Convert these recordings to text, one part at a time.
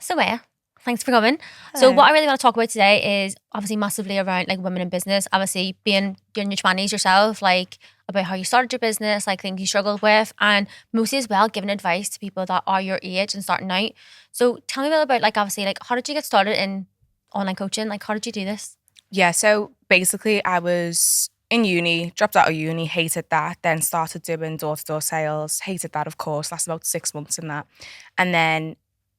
So yeah, thanks for coming. So Hello. what I really want to talk about today is obviously massively around like women in business. Obviously being you're in your 20s yourself, like about how you started your business, like things you struggled with, and mostly as well giving advice to people that are your age and starting out. So tell me a little about like obviously like how did you get started in online coaching? Like how did you do this? Yeah, so basically I was in uni, dropped out of uni, hated that, then started doing door-to-door sales, hated that of course, lasted about 6 months in that. And then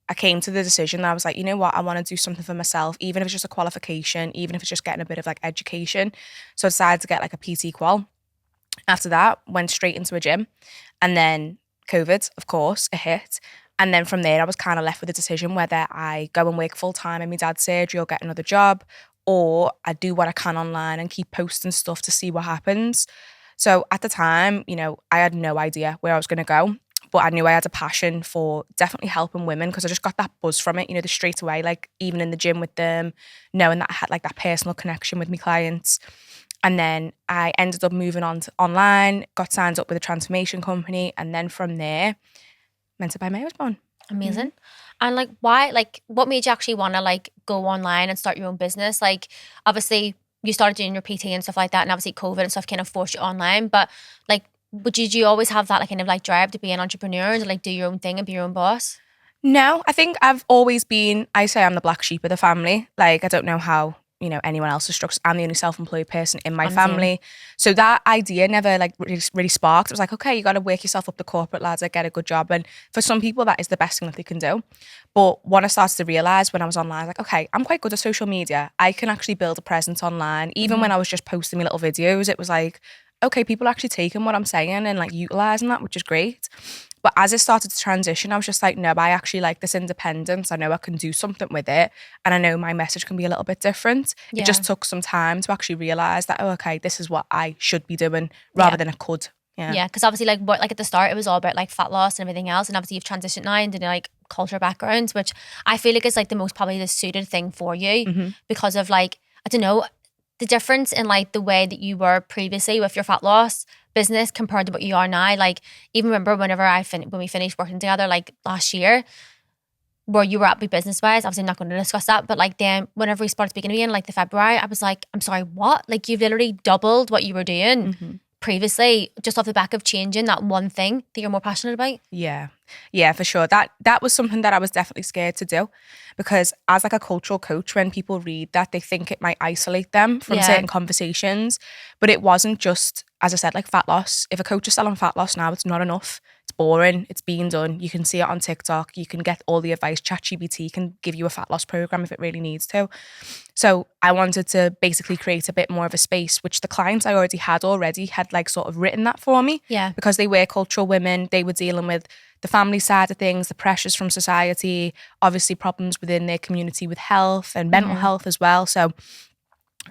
I came to the decision that I was like, you know what, I want to do something for myself, even if it's just a qualification, even if it's just getting a bit of like education. So I decided to get like a PT qual. After that, went straight into a gym. And then COVID, of course, it hit. And then from there, I was kind of left with a decision whether I go and work full time in my dad's surgery or get another job, or I do what I can online and keep posting stuff to see what happens. So at the time, I had no idea where I was going to go, but I knew I had a passion for definitely helping women because I just got that buzz from it, the straight away, like even in the gym with them, knowing that I had like that personal connection with my clients. And then I ended up moving on to online, got signed up with a transformation company. And then from there, Mentor by May was born. Amazing. And like why like what made you actually want to like go online and start your own business? Like obviously you started doing your PT and stuff like that, and obviously COVID and stuff kind of forced you online, but like did you always have that like kind of like drive to be an entrepreneur and to like do your own thing and be your own boss? No, I think I've always been, I say I'm the black sheep of the family. Like, I don't know how, anyone else is structured. I'm the only self-employed person in my I'm the same. family. So that idea never like really sparked. It was like, okay, you got to work yourself up the corporate ladder, get a good job. And for some people, that is the best thing that they can do. But what I started to realize when I was online, I was like, okay, I'm quite good at social media. I can actually build a presence online. Even when I was just posting my little videos, it was like, okay, people are actually taking what I'm saying and like utilizing that, which is great. But as it started to transition, I was just like, no, I actually like this independence. I know I can do something with it. And I know my message can be a little bit different. Yeah. It just took some time to actually realize that, oh, okay, this is what I should be doing rather than I could. Yeah, because obviously, like at the start, it was all about like fat loss and everything else, and obviously you've transitioned now into like cultural backgrounds, which I feel like is like the most probably the suited thing for you because of like I don't know the difference in like the way that you were previously with your fat loss business compared to what you are now. Like even remember whenever when we finished working together like last year, where you were at with business wise. Obviously, I'm not going to discuss that, but like then whenever we started speaking again, like the February, I was like, I'm sorry, what? Like you've literally doubled what you were doing previously just off the back of changing that one thing that you're more passionate about. Yeah, for sure. That was something that I was definitely scared to do because as like a cultural coach, when people read that, they think it might isolate them from certain conversations. But it wasn't just, as I said, like fat loss. If a coach is selling fat loss now, it's not enough. It's boring. It's being done. You can see it on TikTok. You can get all the advice. ChatGPT can give you a fat loss program if it really needs to. So I wanted to basically create a bit more of a space, which the clients I already had like sort of written that for me. Yeah. Because they were cultural women. They were dealing with the family side of things, the pressures from society, obviously problems within their community with health and mental health as well. So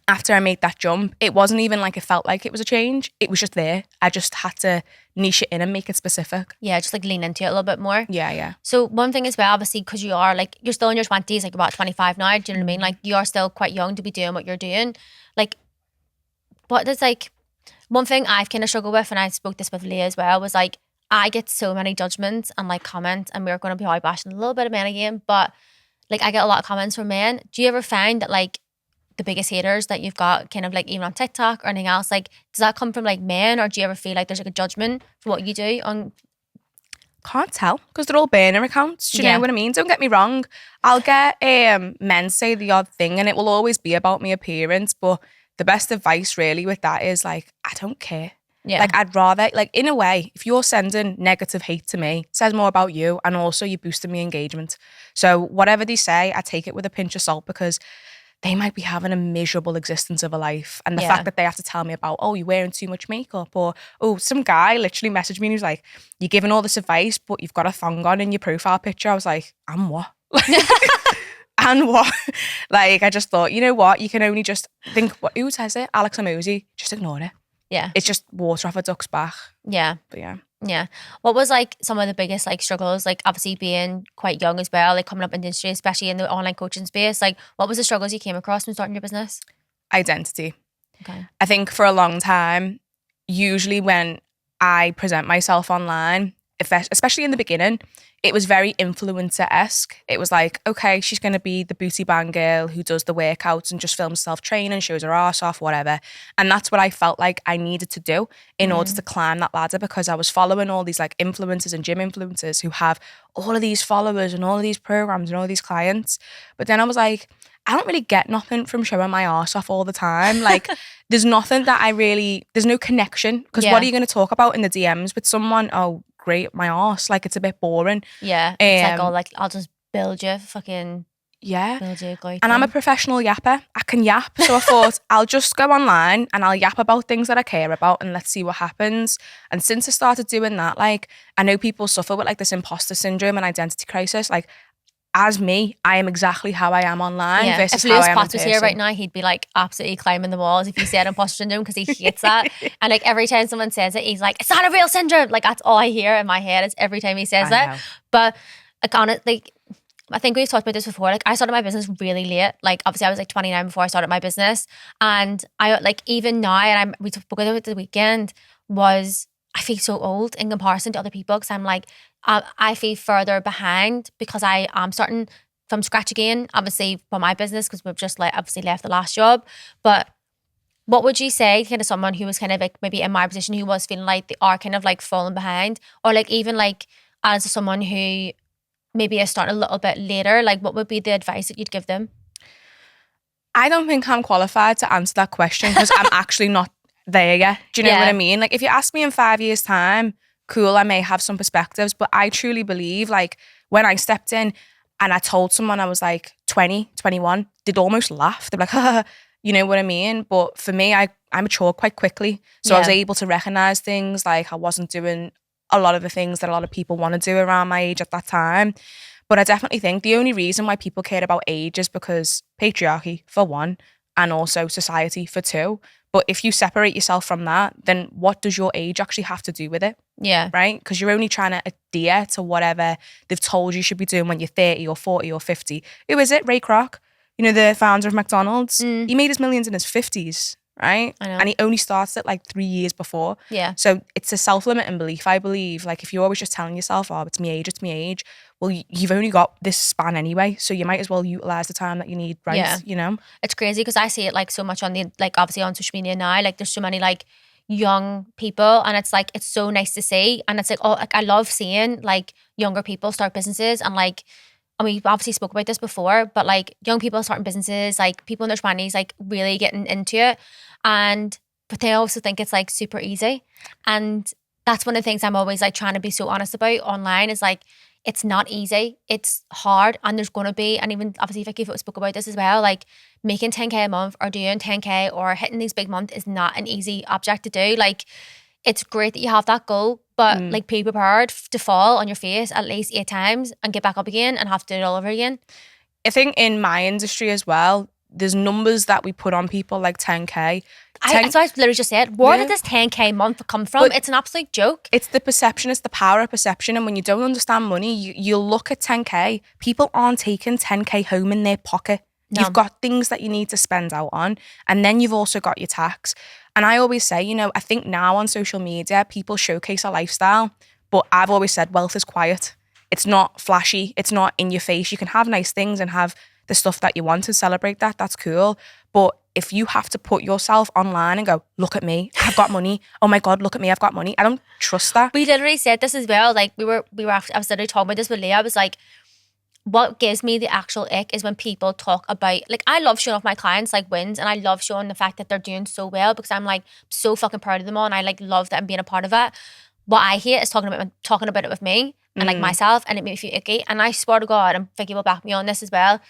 after I made that jump, it wasn't even like it felt like it was a change. It was just there. I just had to niche it in and make it specific. Yeah, just like lean into it a little bit more. Yeah. So one thing as well, obviously, because you are like, you're still in your 20s, like about 25 now, do you know what I mean? Like you are still quite young to be doing what you're doing. Like, what does like, one thing I've kind of struggled with, and I spoke this with Leah as well, was like, I get so many judgments and like comments, and we're going to be all bashing a little bit of men again, but like I get a lot of comments from men. Do you ever find that like the biggest haters that you've got kind of like even on TikTok or anything else, like does that come from like men, or do you ever feel like there's like a judgment for what you do on? Can't tell because they're all burner accounts. Do you know what I mean? Don't get me wrong. I'll get men say the odd thing and it will always be about my appearance, but the best advice really with that is like, I don't care. Yeah. Like I'd rather, like in a way, if you're sending negative hate to me, it says more about you and also you're boosting my engagement. So whatever they say, I take it with a pinch of salt because they might be having a miserable existence of a life. And the fact that they have to tell me about, oh, you're wearing too much makeup, or, oh, some guy literally messaged me and he was like, you're giving all this advice, but you've got a thong on in your profile picture. I was like, and what? And what? Like, I just thought, you know what? You can only just think, who says it? Alex Amosi. Just ignore it. Yeah. It's just water off a duck's back. Yeah. But yeah. Yeah. What was like some of the biggest like struggles, like obviously being quite young as well, like coming up in the industry, especially in the online coaching space, like what was the struggles you came across when starting your business? Identity. Okay. I think for a long time, usually when I present myself online, especially in the beginning, it was very influencer-esque. It was like, okay, she's going to be the booty band girl who does the workouts and just films self-training, shows her ass off, whatever. And that's what I felt like I needed to do in order to climb that ladder, because I was following all these like influencers and gym influencers who have all of these followers and all of these programs and all of these clients. But then I was like, I don't really get nothing from showing my ass off all the time. Like, there's nothing that there's no connection. Because what are you going to talk about in the DMs with someone? Oh, great, my ass. Like, it's a bit boring. Yeah. It's like, oh, like, I'll just build you, fucking build you. And I'm a professional yapper. I can yap. So I thought, I'll just go online and I'll yap about things that I care about and let's see what happens. And since I started doing that, like, I know people suffer with like this imposter syndrome and identity crisis. Like, as me, I am exactly how I am online versus if Lewis how I am in Potts was here right now, he'd be like absolutely climbing the walls if you said imposter syndrome, because he hates that. And like every time someone says it, he's like, it's not a real syndrome. Like, that's all I hear in my head is every time he says it. But like, honestly, I think we've talked about this before. Like, I started my business really late. Like, obviously I was like 29 before I started my business. And I like, even now, and we spoke about it the weekend, I feel so old in comparison to other people, because I'm like, I feel further behind because I am starting from scratch again, obviously for my business, because we've just obviously left the last job. But what would you say kind of someone who was kind of like maybe in my position, who was feeling like they are kind of like falling behind, or like even like as someone who maybe is starting a little bit later, like what would be the advice that you'd give them? I don't think I'm qualified to answer that question because I'm actually not there yet. Do you know what I mean? Like, if you ask me in 5 years' time, cool, I may have some perspectives, but I truly believe, like, when I stepped in and I told someone I was like 20, 21, they'd almost laugh. They'd be like, haha, you know what I mean? But for me, I matured quite quickly. So I was able to recognize things. Like, I wasn't doing a lot of the things that a lot of people want to do around my age at that time. But I definitely think the only reason why people care about age is because patriarchy, for one, and also society, for two. But if you separate yourself from that, then what does your age actually have to do with it? Yeah. Right? Because you're only trying to adhere to whatever they've told you should be doing when you're 30 or 40 or 50. Who is it? Ray Kroc, you know, the founder of McDonald's. He made his millions in his 50s, right? I know. And he only started it like 3 years before. Yeah. So it's a self-limiting belief, I believe. Like, if you're always just telling yourself, oh, it's my age, well, you've only got this span anyway, so you might as well utilize the time that you need, right? You know? It's crazy because I see it like so much on the, like, obviously on social media now, like there's so many like young people, and it's like, it's so nice to see. And it's like, oh, like I love seeing like younger people start businesses, and like, and we obviously spoke about this before, but like young people starting businesses, like people in their 20s, like really getting into it. But they also think it's like super easy. And that's one of the things I'm always like trying to be so honest about online, is like, it's not easy. It's hard, and there's going to be, and even obviously Vicky spoke about this as well, like making 10K a month or doing 10K or hitting these big months is not an easy object to do. Like, it's great that you have that goal, but like, be prepared to fall on your face at least 8 times and get back up again and have to do it all over again. I think in my industry as well, there's numbers that we put on people like 10K. That's what I literally just said. Where did this 10K month come from? But it's an absolute joke. It's the perception. It's the power of perception. And when you don't understand money, you look at 10K. People aren't taking 10K home in their pocket. No. You've got things that you need to spend out on. And then you've also got your tax. And I always say, you know, I think now on social media, people showcase a lifestyle. But I've always said wealth is quiet. It's not flashy. It's not in your face. You can have nice things and have the stuff that you want and celebrate that. That's cool. But if you have to put yourself online and go, look at me, I've got money. Oh my God, look at me, I've got money. I don't trust that. We literally said this as well. Like we were after, I was literally talking about this with Leah. I was like, what gives me the actual ick is when people talk about, like, I love showing off my clients like wins, and I love showing the fact that they're doing so well, because I'm like so fucking proud of them all, and I like love that I'm being a part of it. What I hate is talking about it with me and like myself, and it makes me feel icky. And I swear to God, and Vicky will back me on this as well,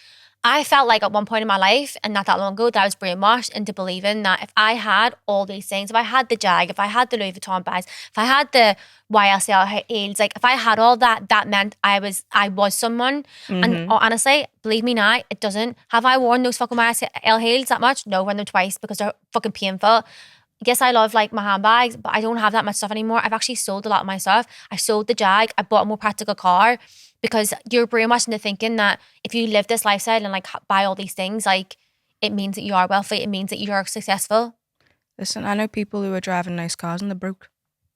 I felt like at one point in my life, and not that long ago, that I was brainwashed into believing that if I had all these things, if I had the Jag, if I had the Louis Vuitton bags, if I had the YSL heels, like if I had all that, that meant I was someone. And honestly, believe me now, it doesn't. Have I worn those fucking YSL heels that much? No, I've worn them twice because they're fucking painful. Yes, I love like my handbags, but I don't have that much stuff anymore. I've actually sold a lot of my stuff. I sold the Jag. I bought a more practical car, because you're brainwashed into thinking that if you live this lifestyle and like buy all these things, like it means that you are wealthy. It means that you are successful. Listen, I know people who are driving nice cars and they're broke.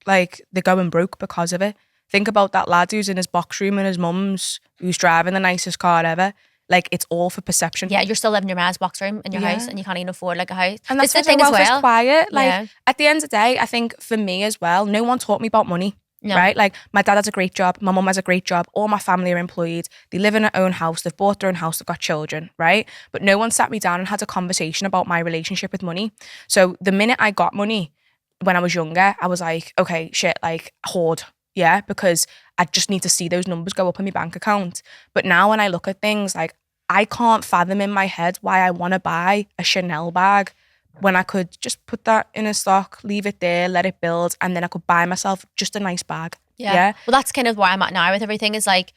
Like, they're going broke because of it. think about that lad who's in his box room in his mum's, who's driving the nicest car ever. Like, it's all for perception. Yeah, you're still living in your man's box room in your house, and you can't even afford like a house. And that's the the thing as well. Quiet. Like, at the end of the day, I think for me as well, no one taught me about money. No. Right? Like, my dad has a great job. My mum has a great job. All my family are employed. They live in their own house. They've bought their own house. They've got children, right? But no one sat me down and had a conversation about my relationship with money. So the minute I got money when I was younger, I was like, okay, shit, like, hoard. Yeah, because I just need to see those numbers go up in my bank account. But now when I look at things, like, I can't fathom in my head why I want to buy a Chanel bag when I could just put that in a stock, leave it there, let it build, and then I could buy myself just a nice bag. Yeah. Well, that's kind of where I'm at now with everything, is like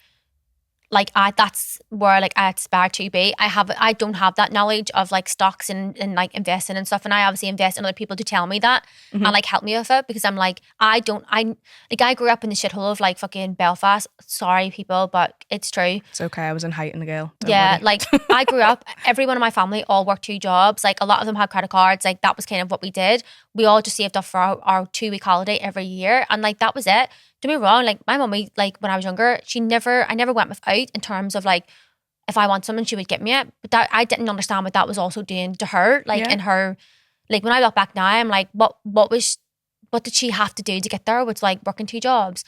that's where like I aspire to be. I don't have that knowledge of like stocks and like investing and stuff, and I obviously invest in other people to tell me that and like help me with it, because I'm like, I grew up in the shithole of like fucking Belfast. Sorry people, but it's true. It's okay, I was in Highton girl. Don't yeah worry. Like I grew up, everyone in my family all worked 2 jobs, like a lot of them had credit cards, like that was kind of what we did. We all just saved up for our 2-week holiday every year, and like that was it. Don't be wrong, like my mummy, like when I was younger, I never went without in terms of like, if I want something, she would get me it. But that I didn't understand what that was also doing to her. Like in her, like when I look back now, I'm like, what did she have to do to get there? With like working 2 jobs.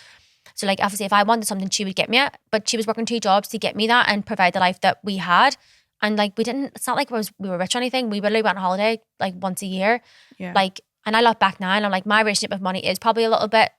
So like obviously if I wanted something, she would get me it. But she was working 2 jobs to get me that and provide the life that we had. And like it's not like we were rich or anything. We really went on holiday like once a year. Yeah. Like, and I look back now and I'm like, my relationship with money is probably a little bit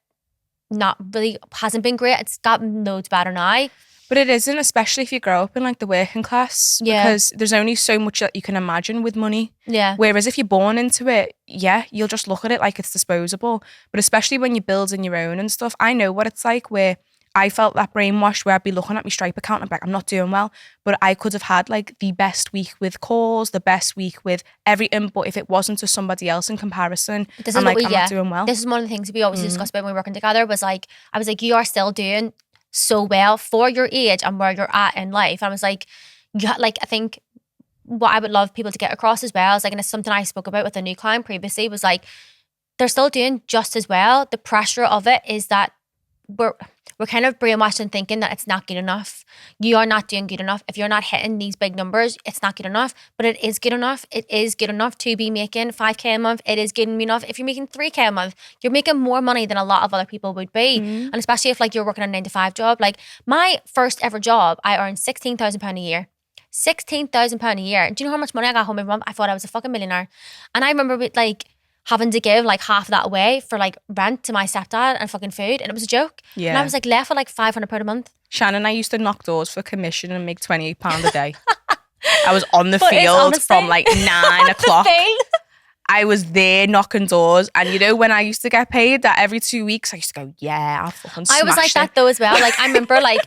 hasn't been great. It's gotten loads better now. But it isn't, especially if you grow up in like the working class, because there's only so much that you can imagine with money. Yeah. Whereas if you're born into it, you'll just look at it like it's disposable. But especially when you're building your own and stuff, I know what it's like, where I felt that brainwash where I'd be looking at my Stripe account and I'd be like, I'm not doing well. But I could have had like the best week with calls, the best week with everything. But if it wasn't to somebody else in comparison, I'm not doing well. This is one of the things we always discussed about when we were working together, was like, I was like, you are still doing so well for your age and where you're at in life. And I was like, I think what I would love people to get across as well is like, and it's something I spoke about with a new client previously, was like, they're still doing just as well. The pressure of it is that we're kind of brainwashed in thinking that it's not good enough. You are not doing good enough. If you're not hitting these big numbers, it's not good enough. But it is good enough. It is good enough to be making 5K a month. It is good enough. If you're making 3K a month, you're making more money than a lot of other people would be. And especially if like you're working a 9-to-5 job. Like my first ever job, I earned £16,000 a year. £16,000 a year. And do you know how much money I got home every month? I thought I was a fucking millionaire. And I remember with like having to give like half of that away for like rent to my stepdad and fucking food, and it was a joke. And I was like left with like £500 a month. Shannon and I used to knock doors for commission and make £28 a day. I was on the field from like 9 o'clock. I was there knocking doors, and you know when I used to get paid that every 2 weeks, I used to go, I'll fucking smash it. I was like that though as well. Like I remember like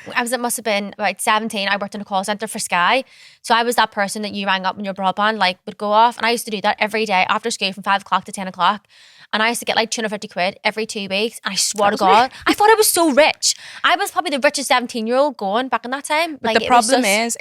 it must have been about 17. I worked in a call centre for Sky. So I was that person that you rang up when your broadband like would go off. And I used to do that every day after school from 5 o'clock to 10 o'clock. And I used to get like 250 quid every 2 weeks. And I swear to God, I thought I was so rich. I was probably the richest 17-year-old going back in that time. But like, the problem is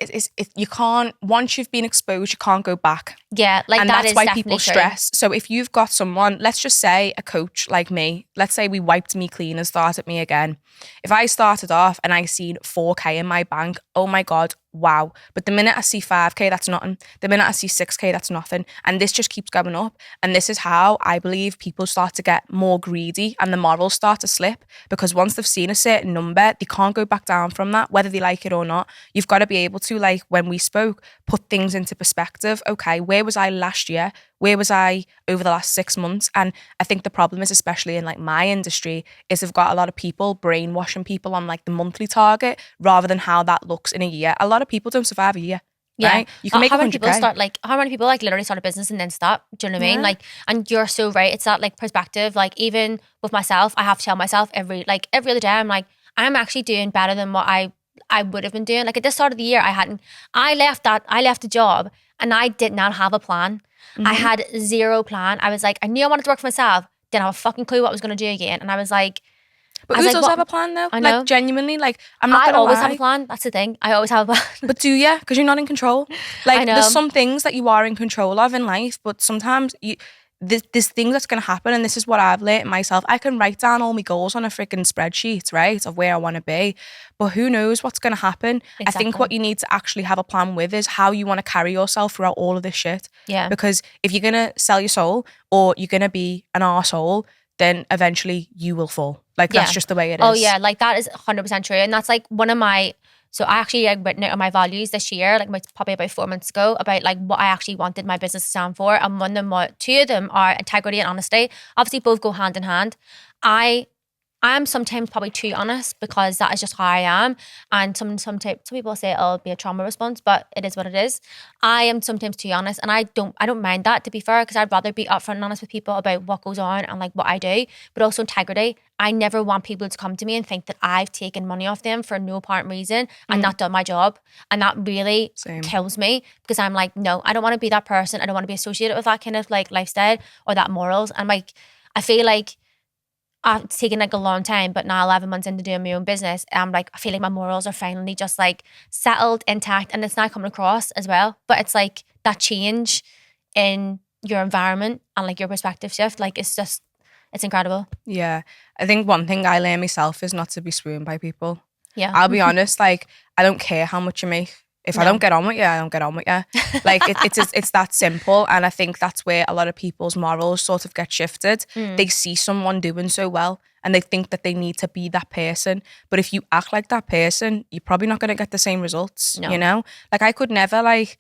you can't, once you've been exposed, you can't go back. Yeah, like and that that's why people stress. So if you've got someone, let's just say a coach like me, let's say we wiped me clean and started me again. If I started off and I seen 4K in my bank, oh my God, wow. But the minute I see 5K, that's nothing. The minute I see 6K, that's nothing. And this just keeps going up. And this is how I believe people start to get more greedy and the morals start to slip, because once they've seen a certain number, they can't go back down from that, whether they like it or not. You've got to be able to, like when we spoke, put things into perspective. Okay, where was I last year? Where was I over the last 6 months? And I think the problem is, especially in like my industry, is they've got a lot of people brainwashing people on like the monthly target rather than how that looks in a year. A lot of people don't survive a year. Yeah, right? You can make 100K. How many people like literally start a business and then stop? Do you know what I mean? Like, and you're so right. It's that like perspective. Like even with myself, I have to tell myself every other day, I'm like, I'm actually doing better than what I would have been doing. Like at the start of the year, I left the job and I did not have a plan. I had zero plan. I was like, I knew I wanted to work for myself. Didn't have a fucking clue what I was going to do again. And I was like, but who does have a plan though? I know. Like genuinely, like I'm not gonna lie. I always have a plan. That's the thing. I always have a plan. But do you? Because you're not in control. Like there's some things that you are in control of in life, but sometimes there's things that's going to happen, and this is what I've learned myself. I can write down all my goals on a freaking spreadsheet, right, of where I want to be, but who knows what's going to happen. Exactly. I think what you need to actually have a plan with is how you want to carry yourself throughout all of this shit. Yeah. Because if you're going to sell your soul or you're going to be an arsehole, then eventually you will fall. Like, that's just the way it is. Oh yeah, like that is 100% true. And that's like one of my, so I actually written it on my values this year, like probably about 4 months ago, about like what I actually wanted my business to stand for. And two of them are integrity and honesty. Obviously both go hand in hand. I am sometimes probably too honest because that is just how I am. And some people say it'll be a trauma response, but it is what it is. I am sometimes too honest, and I don't mind that, to be fair, because I'd rather be upfront and honest with people about what goes on and like what I do. But also integrity. I never want people to come to me and think that I've taken money off them for no apparent reason and not done my job. And that really kills me, because I'm like, no, I don't want to be that person. I don't want to be associated with that kind of like lifestyle or that morals. And like, I feel like it's taken like a long time, but now 11 months into doing my own business, I'm like, I feel like my morals are finally just like settled, intact, and it's now coming across as well. But it's like that change in your environment and like your perspective shift, like it's incredible. Yeah. I think one thing I learned myself is not to be swooned by people. Yeah. I'll be honest, like, I don't care how much you make. If I don't get on with you, I don't get on with you. Like, it's that simple. And I think that's where a lot of people's morals sort of get shifted. They see someone doing so well and they think that they need to be that person. But if you act like that person, you're probably not going to get the same results, you know? Like, I could never, like,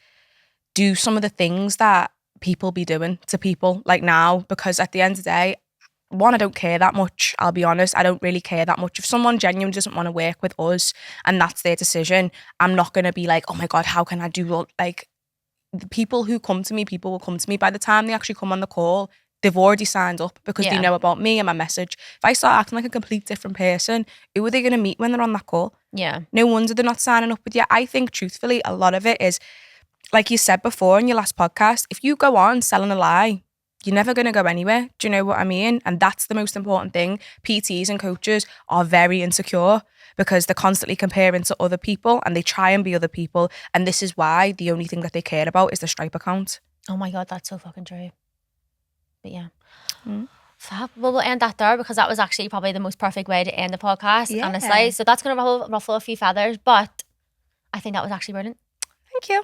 do some of the things that people be doing to people, like, now, because at the end of the day, one, I don't care that much. I'll be honest. I don't really care that much. If someone genuinely doesn't want to work with us and that's their decision, I'm not going to be like, oh my God, how can I do all, like, the people who come to me, people will come to me. By the time they actually come on the call, they've already signed up because they know about me and my message. If I start acting like a complete different person, who are they going to meet when they're on that call? Yeah. No wonder they're not signing up with you. I think truthfully, a lot of it is, like you said before in your last podcast, if you go on selling a lie, you're never going to go anywhere. Do you know what I mean? And that's the most important thing. PTs and coaches are very insecure because they're constantly comparing to other people and they try and be other people. And this is why the only thing that they care about is the Stripe account. Oh my God, that's so fucking true. But yeah. Fab. Well, we'll end that there because that was actually probably the most perfect way to end the podcast, honestly. So that's going to ruffle a few feathers, but I think that was actually brilliant. Thank you.